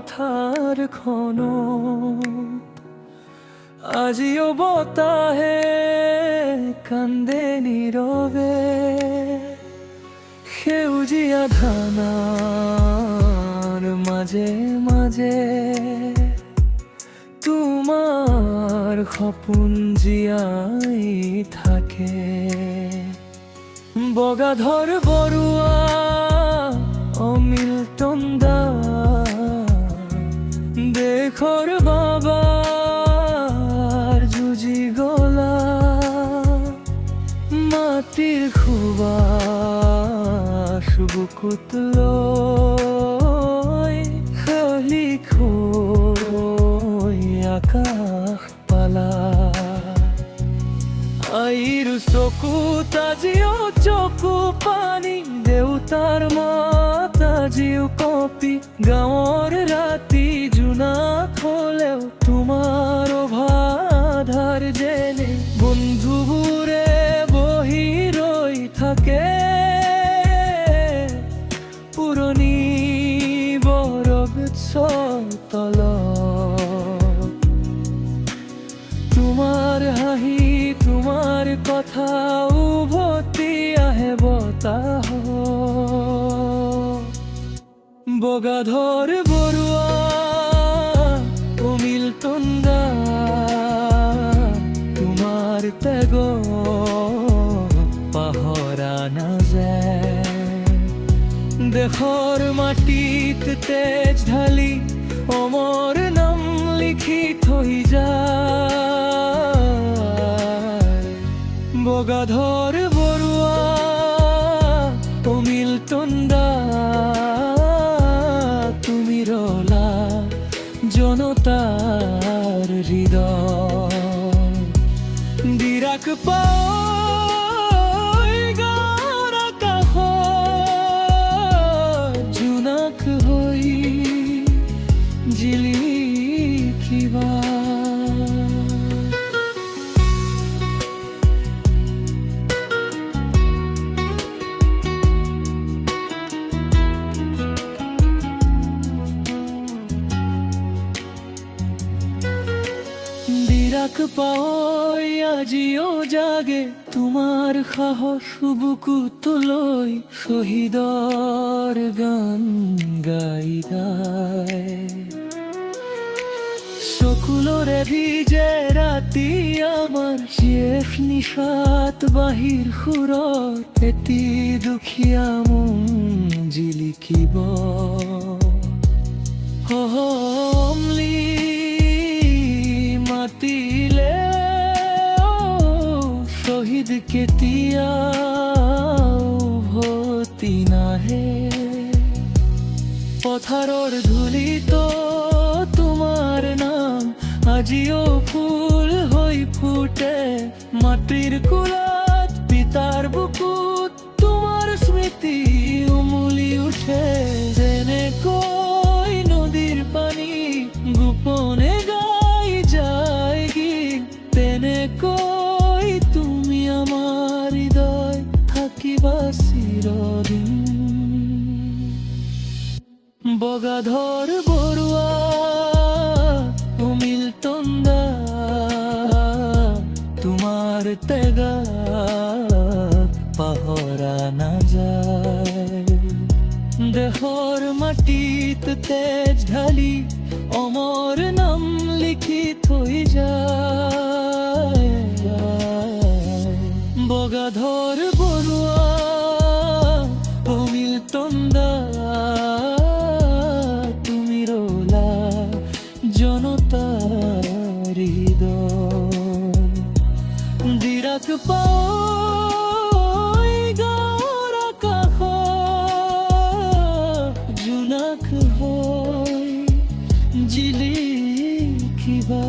কথার ক্ষণ আজিও বতাহে কান্দে নীরবে সেউজীয়া ধানাৰ মাঝে মাঝে তোমাৰ সপোন জীয়াই থাকে। বগাধৰ বৰুৱা অমিল তন্দা দেশৰ বাবাৰ যুঁজি গলা মাটিৰ সুবাস বুকুত লৈ খালি খৈ আকাশ পালা। আইৰ চকুত আজিও চকু পানী দেউতাৰ মাত আজিও কপি গাঁৱৰ ৰাতি জোনাক হলেও তোমাৰ অভাধাৰ যেনে বন্ধুবোৰে বহি ৰৈ থাকে পুৰণি বৰগছৰ তলত। তোমাৰ হাঁহি তোমাৰ কথা উভতি আহে বতাহ। বগাধৰ বৰুৱা অমিল তন্দা তোমাৰ ত্যাগ পাহৰা নাযায়। দেশৰ মাটিত তেজ ঢালি অমৰ নাম লিখি থৈ যায়। বগাধৰ বৰুৱা অমিল তন্দা তুমি ৰলা জনতাৰ হৃদয়। দিৰাক পাই গাঁৱৰ আকাশত জোনাক হৈ জিলিকিবা। দিৰাক পাই আজিও জাগে তোমাৰ সাহস বুকুত লৈ শহীদৰ গান গাই গায়। চকুলোৰে ভিজে ৰাতি আমাৰ শেষ নিশাত বাহিৰ সুৰত এটি দুখীয়া মন জিলিকিব। অমলি মাতিলে শহীদ কেতিয়াও উভতি নাহে। পথাৰৰ ধূলিত তোমাৰ নাম আজিও ফুল হৈ ফুটে। মাতৃৰ কোলাত পিতাৰ বুকুত তোমাৰ স্মৃতি উমলি উঠে। যেনেকৈ নদীৰ পানী গোপনে গাই যায় গীত তেনেকৈ তুমি আমাৰ হৃদয় থাকিবা চিৰদিন। বগাধৰ বৰুৱা অমিল তন্দা তোমাৰ ত্যাগ পাহৰা নাযায়। দেশৰ মাটিত তেজ ঢালি অমৰ নাম লিখি থৈ যায়। বগাধৰ বৰুৱা অমিল তন্দা তুমি ৰলা জনতাৰ হৃদয়। দিৰাক পাই গাঁৱৰ আকাশত জোনাক হৈ জিলিকিবা।